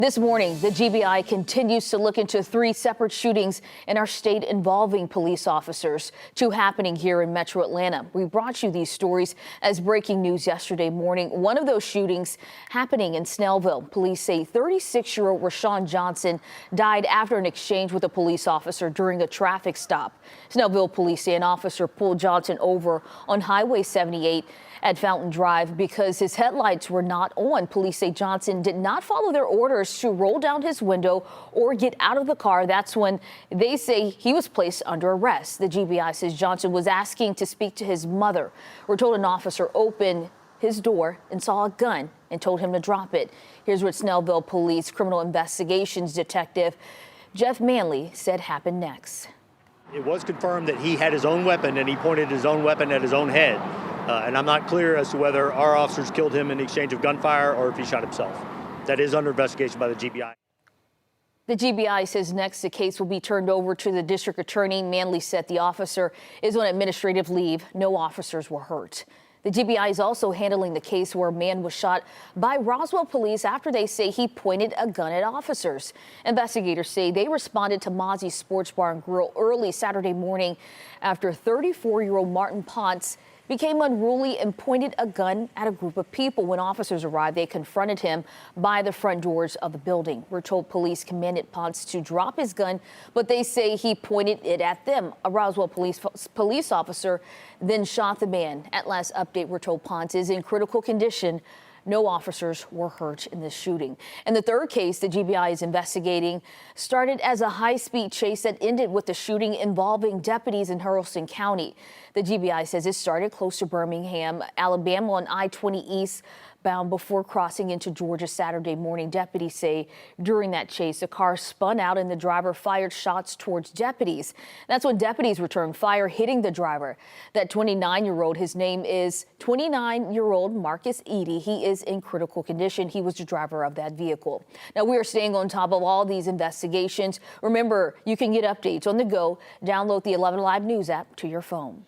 This morning, the GBI continues to look into 3 separate shootings in our state involving police officers, 2 happening here in Metro Atlanta. We brought you these stories as breaking news yesterday morning. One of those shootings happening in Snellville. Police say 36-year-old Rashawn Johnson died after an exchange with a police officer during a traffic stop. Snellville police say an officer pulled Johnson over on Highway 78 at Fountain Drive because his headlights were not on. Police say Johnson did not follow their orders to roll down his window or get out of the car. That's when they say he was placed under arrest. The GBI says Johnson was asking to speak to his mother. We're told an officer opened his door and saw a gun and told him to drop it. Here's what Snellville Police Criminal Investigations Detective Jeff Manley said happened next. It was confirmed that he had his own weapon and he pointed his own weapon at his own head. And I'm not clear as to whether our officers killed him in the exchange of gunfire or if he shot himself. That is under investigation by the GBI. The GBI says next the case will be turned over to the district attorney. Manley said the officer is on administrative leave. No officers were hurt. The GBI is also handling the case where a man was shot by Roswell police after they say he pointed a gun at officers. Investigators say they responded to Mozzie's Sports Bar and Grill early Saturday morning after 34-year-old Martin Ponce became unruly and pointed a gun at a group of people. When officers arrived, they confronted him by the front doors of the building. We're told police commanded Ponce to drop his gun, but they say he pointed it at them. A Roswell police officer then shot the man. At last update, we're told Ponce is in critical condition. No officers were hurt in this shooting. And the third case the GBI is investigating started as a high-speed chase that ended with a shooting involving deputies in Haralson County. The GBI says it started close to Birmingham, Alabama on I-20 eastbound before crossing into Georgia Saturday morning. Deputies say during that chase, the car spun out and the driver fired shots towards deputies. That's when deputies returned fire, hitting the driver. That 29-year-old, his name is 29-year-old Marcus Eady. He is in critical condition. He was the driver of that vehicle. Now, we are staying on top of all these investigations. Remember, you can get updates on the go. Download the 11 Live News app to your phone.